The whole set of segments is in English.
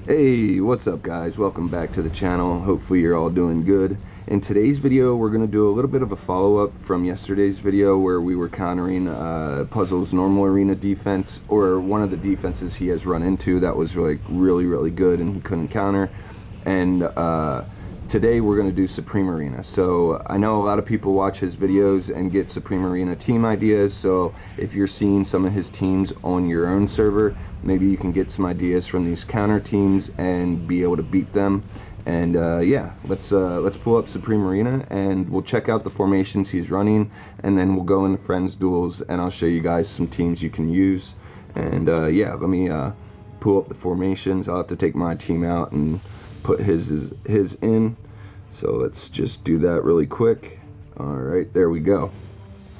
Hey, what's up guys? Welcome back to the channel. Hopefully you're all doing good. In today's video, we're going to do a little bit of a follow-up from yesterday's video where we were countering Puzzle's normal arena defense, or one of the defenses he has run into that was like really good and he couldn't counter. And today we're going to do Supreme Arena. So I know a lot of people watch his videos and get Supreme Arena team ideas, so if you're seeing some of his teams on your own server, maybe you can get some ideas from these counter teams and be able to beat them. And yeah, let's pull up Supreme Arena and we'll check out the formations he's running, and then we'll go into friends duels and I'll show you guys some teams you can use. And yeah, let me pull up the formations. I'll have to take my team out and put his in, so let's just do that really quick. All right, there we go.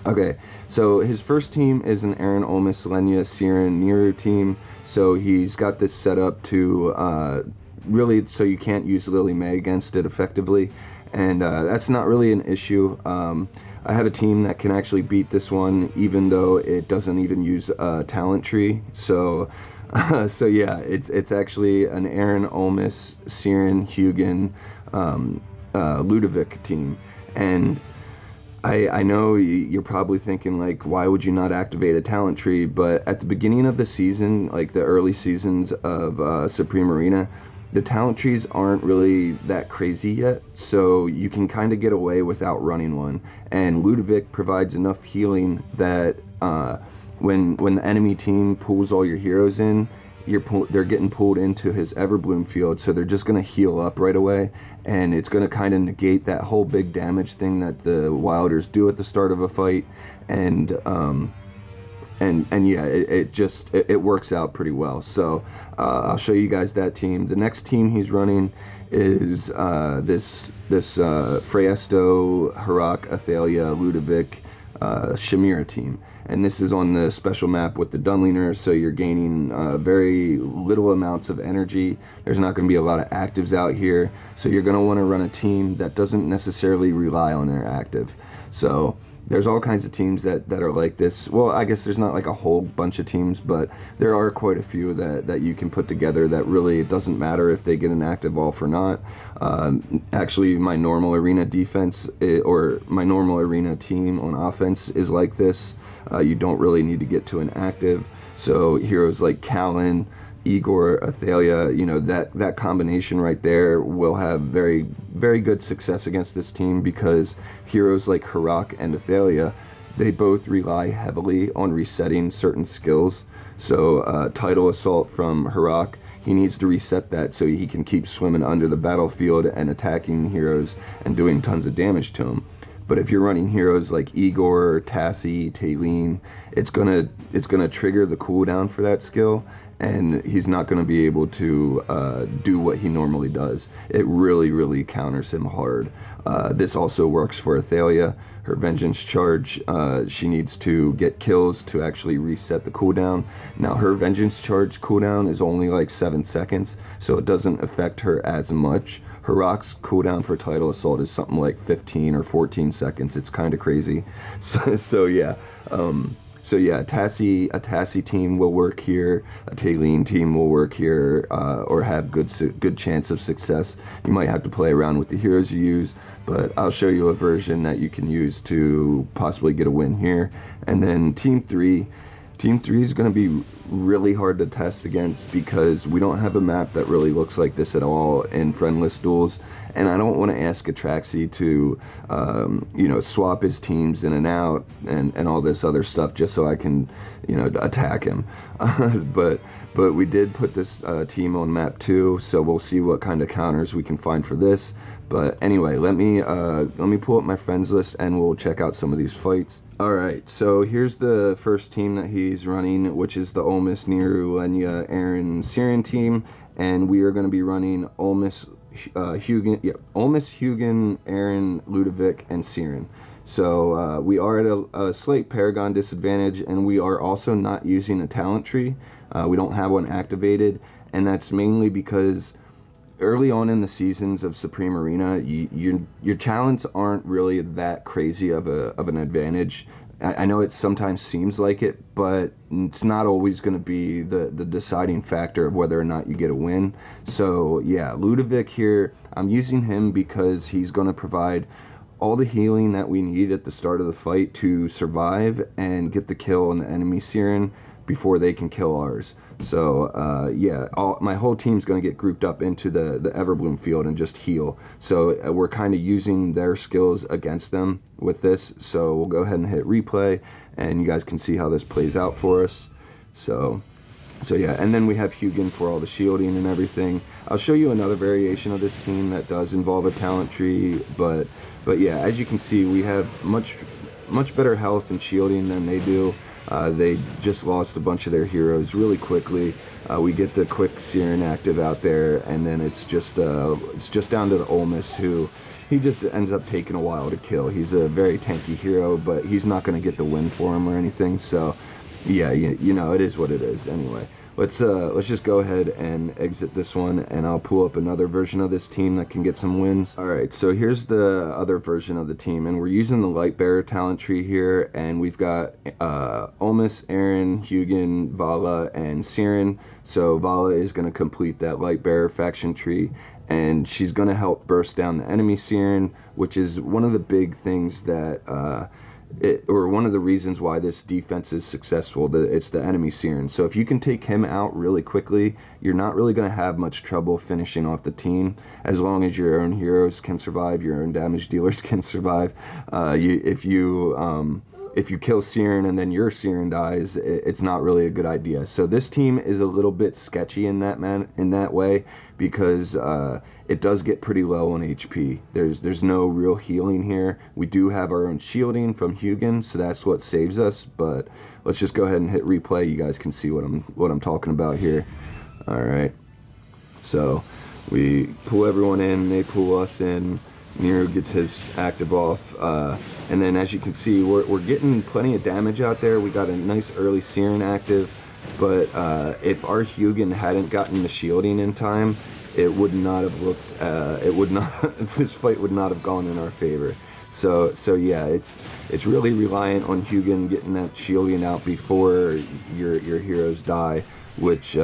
Okay, so his first team is an Aaron, Olmis, Lenya, Siren, Niru team. So he's got this set up to really, so you can't use Lily May against it effectively, and that's not really an issue. I have a team that can actually beat this one, even though it doesn't even use a talent tree. So so yeah, it's actually an Aaron, Olmis, Siren, Hugin, Ludovic team. And I know you're probably thinking, like, why would you not activate a talent tree? But at the beginning of the season, like the early seasons of Supreme Arena, the talent trees aren't really that crazy yet, so you can kind of get away without running one. And Ludovic provides enough healing that when the enemy team pulls all your heroes in, they're getting pulled into his Everbloom field, so they're just going to heal up right away, and it's going to kind of negate that whole big damage thing that the Wilders do at the start of a fight. And yeah, it works out pretty well. So I'll show you guys that team. The next team he's running is this Freesto, Harak, Athalia, Ludovic, Shamira team. And this is on the special map with the Dunliner, so you're gaining very little amounts of energy. There's not going to be a lot of actives out here, so you're going to want to run a team that doesn't necessarily rely on their active. So there's all kinds of teams that are like this. Well, I guess there's not like a whole bunch of teams, but there are quite a few that you can put together that really, it doesn't matter if they get an active off or not. Actually, my normal arena defense or my normal arena team on offense is like this. You don't really need to get to an active. So heroes like Callan, Igor, Athalia, you know, that combination right there will have very good success against this team, because heroes like Harak and Athalia, they both rely heavily on resetting certain skills. So Tidal Assault from Harak, he needs to reset that so he can keep swimming under the battlefield and attacking heroes and doing tons of damage to them. But if you're running heroes like Igor, Tassie, Taylene, it's gonna trigger the cooldown for that skill, and he's not gonna be able to do what he normally does. It really counters him hard. This also works for Athalia. Her Vengeance Charge, she needs to get kills to actually reset the cooldown. Now her Vengeance Charge cooldown is only like 7 seconds, so it doesn't affect her as much. Harak's cooldown for Tidal Assault is something like 15 or 14 seconds. It's kind of crazy. So yeah. So yeah, a Tassie team will work here. A Taylene team will work here, or have good chance of success. You might have to play around with the heroes you use, but I'll show you a version that you can use to possibly get a win here. And then Team 3. Team 3 is going to be really hard to test against, because we don't have a map that really looks like this at all in friendless duels, and I don't want to ask Atraxi to you know, swap his teams in and out and all this other stuff just so I can, you know, attack him. But we did put this team on map 2, so we'll see what kind of counters we can find for this. But anyway, let me pull up my friends list and we'll check out some of these fights. Alright, so here's the first team that he's running, which is the Olmis, Niru, Lenya, Aaron, Siren team, and we are going to be running Olmis, Hugin, Aaron, Ludovic, and Siren. So we are at a slight Paragon disadvantage, and we are also not using a talent tree. We don't have one activated, and that's mainly because early on in the seasons of Supreme Arena, your talents aren't really that crazy of an advantage. I know it sometimes seems like it, but it's not always going to be the deciding factor of whether or not you get a win. So yeah, Ludovic here, I'm using him because he's going to provide all the healing that we need at the start of the fight to survive and get the kill on the enemy Siren before they can kill ours. So yeah, my whole team's going to get grouped up into the Everbloom field and just heal. So we're kind of using their skills against them with this. So we'll go ahead and hit replay, and you guys can see how this plays out for us. So yeah, and then we have Hugin for all the shielding and everything. I'll show you another variation of this team that does involve a talent tree, but yeah, as you can see, we have much better health and shielding than they do. They just lost a bunch of their heroes really quickly. We get the quick Siren active out there, and then it's just down to the Olmus, who he just ends up taking a while to kill. He's a very tanky hero, but he's not going to get the win for him or anything. So yeah, you know, it is what it is. Anyway, let's just go ahead and exit this one, and I'll pull up another version of this team that can get some wins. All right, so here's the other version of the team, and we're using the Lightbearer talent tree here, and we've got Olmus, Aaron, Hugin, Vala, and Siren. So Vala is going to complete that Lightbearer faction tree, and she's going to help burst down the enemy Siren, which is one of the big things that or one of the reasons why this defense is successful. It's the enemy Siren. So if you can take him out really quickly, you're not really going to have much trouble finishing off the team, as long as your own heroes can survive, your own damage dealers can survive. If you kill Siren and then your Siren dies, it's not really a good idea. So this team is a little bit sketchy in that way, because it does get pretty low on HP. There's no real healing here. We do have our own shielding from Hugin, so that's what saves us. But let's just go ahead and hit replay. You guys can see what I'm talking about here. All right. So we pull everyone in, they pull us in. Nero gets his active off, and then as you can see, we're getting plenty of damage out there. We got a nice early Siren active, but if our Hugin hadn't gotten the shielding in time, it would not have looked. This fight would not have gone in our favor. So yeah, it's really reliant on Hugin getting that shielding out before your heroes die, which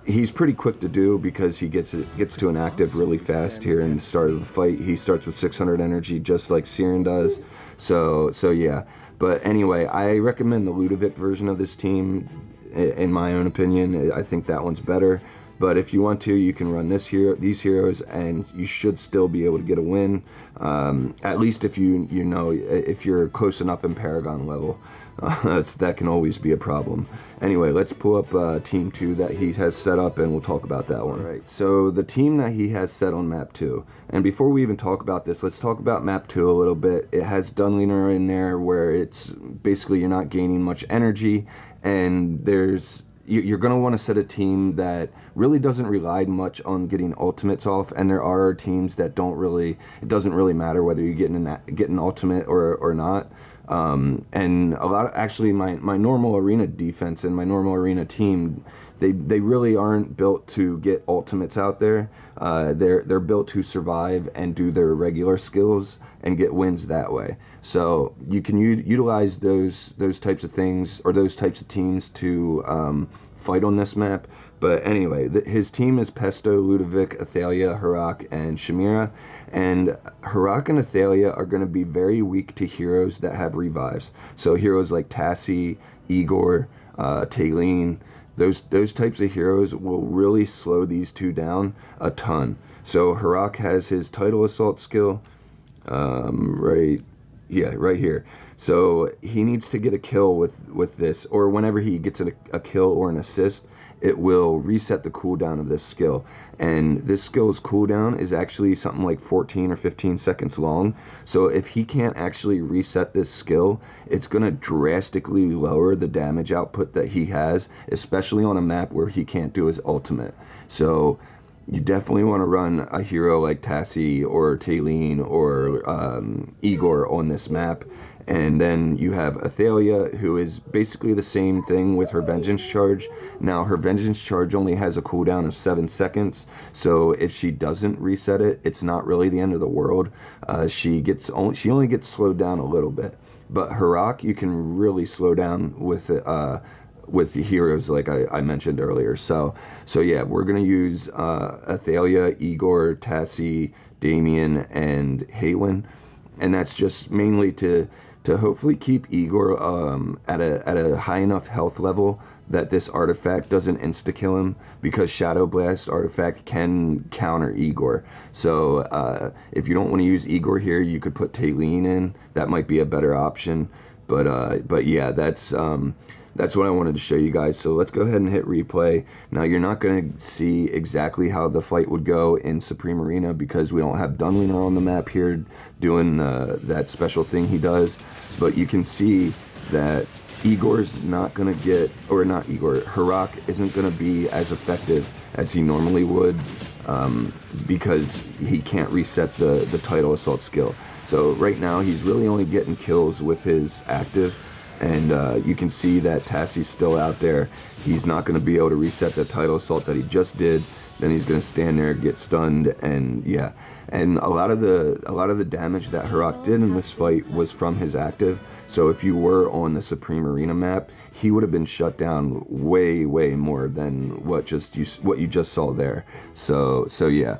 he's pretty quick to do, because he gets to an active really fast here in the start of the fight. He starts with 600 energy, just like Siren does. So yeah. But anyway, I recommend the Ludovic version of this team. In my own opinion, I think that one's better. But if you want to, you can run these heroes, and you should still be able to get a win. At least if if you're close enough in Paragon level. That can always be a problem. Anyway, let's pull up Team 2 that he has set up, and we'll talk about that one. All right, so the team that he has set on Map 2. And before we even talk about this, let's talk about Map 2 a little bit. It has Dunliner in there, where it's basically you're not gaining much energy, and you're going to want to set a team that really doesn't rely much on getting ultimates off, and there are teams that it doesn't really matter whether you get an ultimate or not. And a lot of, actually, my normal arena defense and my normal arena team, they really aren't built to get ultimates out there. They're built to survive and do their regular skills and get wins that way. So you can utilize those types of things, or those types of teams, to fight on this map. But anyway, his team is Pesto, Ludovic, Athalia, Harak, and Shamira. And Harak and Athalia are going to be very weak to heroes that have revives. So heroes like Tassi, Igor, Taylene, those types of heroes will really slow these two down a ton. So Harak has his Tidal Assault skill, right here. So he needs to get a kill with this, or whenever he gets a kill or an assist, it will reset the cooldown of this skill. And this skill's cooldown is actually something like 14 or 15 seconds long. So if he can't actually reset this skill, it's going to drastically lower the damage output that he has, especially on a map where he can't do his ultimate. So you definitely want to run a hero like Tassi or Taylene or Igor on this map. And then you have Athalia, who is basically the same thing with her Vengeance Charge. Now, her Vengeance Charge only has a cooldown of 7 seconds, so if she doesn't reset it, it's not really the end of the world. She only gets slowed down a little bit. But Harak, you can really slow down with the heroes like I mentioned earlier. So yeah, we're gonna use Athalia, Igor, Tassi, Damien, and Haywin, and that's just mainly to hopefully keep Igor at a high enough health level that this artifact doesn't insta-kill him, because Shadow Blast artifact can counter Igor. So if you don't want to use Igor here, you could put Taylene in. That might be a better option. But yeah, that's what I wanted to show you guys. So let's go ahead and hit replay. Now, you're not going to see exactly how the fight would go in Supreme Arena because we don't have Dunliner on the map here doing that special thing he does. But you can see that Igor's not going to get, or not Igor, Harak isn't going to be as effective as he normally would because he can't reset the Tidal Assault skill. So right now he's really only getting kills with his active, and you can see that Tassi's still out there. He's not going to be able to reset the Tidal Assault that he just did. Then he's going to stand there, get stunned, and yeah. And a lot of the damage that Harak did in this fight was from his active. So if you were on the Supreme Arena map, he would have been shut down way more than what you just saw there. So yeah.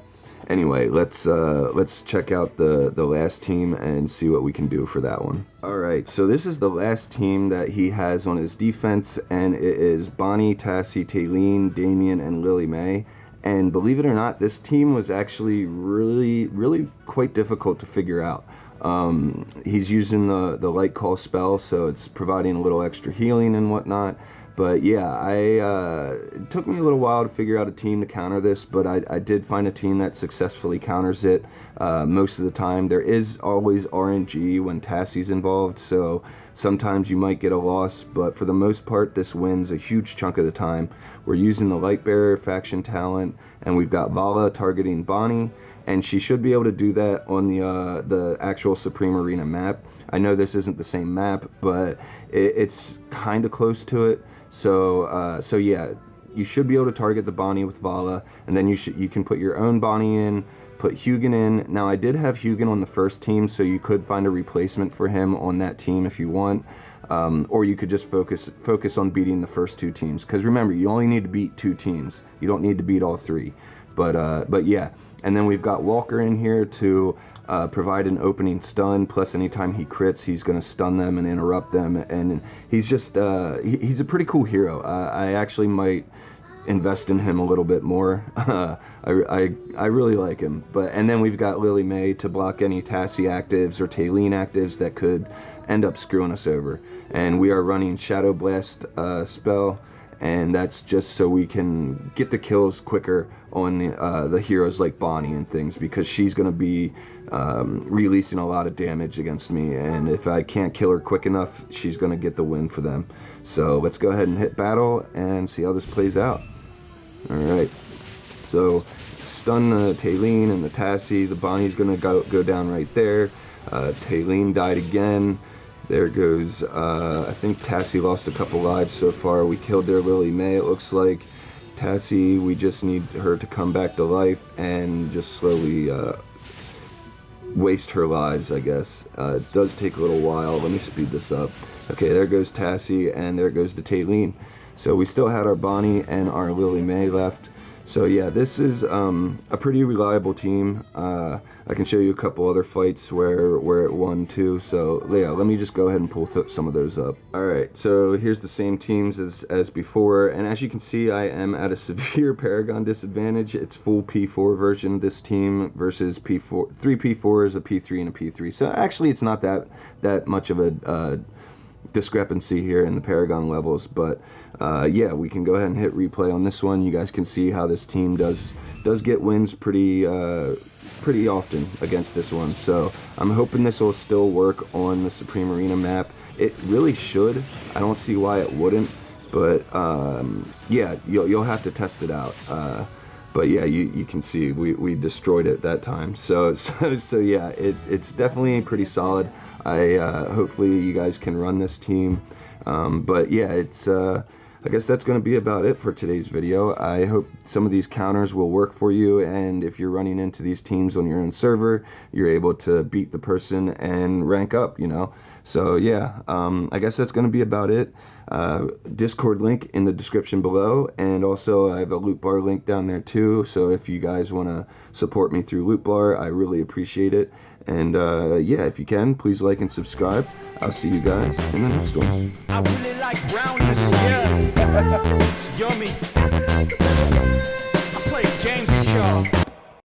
Anyway, let's check out the last team and see what we can do for that one. All right, so this is the last team that he has on his defense, and it is Bonnie, Tassi, Taylene, Damien, and Lily May. And believe it or not, this team was actually really quite difficult to figure out. He's using the Light Call spell, so it's providing a little extra healing and whatnot. But yeah, it took me a little while to figure out a team to counter this, but I did find a team that successfully counters it most of the time. There is always RNG when Tassi's involved, so sometimes you might get a loss, but for the most part, this wins a huge chunk of the time. We're using the Lightbearer faction talent, and we've got Vala targeting Bonnie, and she should be able to do that on the actual Supreme Arena map. I know this isn't the same map, but it's kind of close to it. So yeah, you should be able to target the Bonnie with Vala, and then you can put your own Bonnie in, put Hugin in. Now, I did have Hugin on the first team, so you could find a replacement for him on that team if you want, or you could just focus on beating the first two teams. Because remember, you only need to beat two teams. You don't need to beat all three. But yeah, and then we've got Walker in here to provide an opening stun, plus anytime he crits, he's going to stun them and interrupt them, and he's just he's a pretty cool hero. I actually might invest in him a little bit more. I really like him. And then we've got Lily May to block any Tassi actives or Taylene actives that could end up screwing us over. And we are running Shadow Blast spell, and that's just so we can get the kills quicker on the heroes like Bonnie and things, because she's going to be releasing a lot of damage against me, and if I can't kill her quick enough, she's going to get the win for them. So let's go ahead and hit battle and see how this plays out. Alright, so stun the Taylene and the Tassi. The Bonnie's going to go down right there. Taylene died again. There goes, I think Tassi lost a couple lives so far. We killed their Lily May, it looks like. Tassi, we just need her to come back to life and just slowly waste her lives, I guess. It does take a little while. Let me speed this up. Okay, there goes Tassi, and there goes the Taylene. So we still had our Bonnie and our Lily May left. So yeah, this is a pretty reliable team. I can show you a couple other fights where it won too. So yeah, let me just go ahead and pull some of those up. Alright, so here's the same teams as before. And as you can see, I am at a severe Paragon disadvantage. It's full P4 version of this team versus P4. 3 P4s, a P3, and a P3. So actually it's not that much of a discrepancy here in the Paragon levels, but yeah, we can go ahead and hit replay on this one. You guys can see how this team does get wins pretty often against this one. So I'm hoping this will still work on the Supreme Arena map. It really should. I don't see why it wouldn't, but yeah, you'll have to test it out. But yeah, you can see we destroyed it that time. So yeah, it's definitely pretty solid. Hopefully you guys can run this team. But yeah, I guess that's going to be about it for today's video. I hope some of these counters will work for you, and if you're running into these teams on your own server, you're able to beat the person and rank up, you know. So yeah, I guess that's going to be about it. Discord link in the description below, and also I have a Loot Bar link down there too. So if you guys want to support me through Loot Bar, I really appreciate it. And yeah, if you can, please like and subscribe. I'll see you guys in the next one. I really like brownness, yeah. It's yummy. I play games with y'all.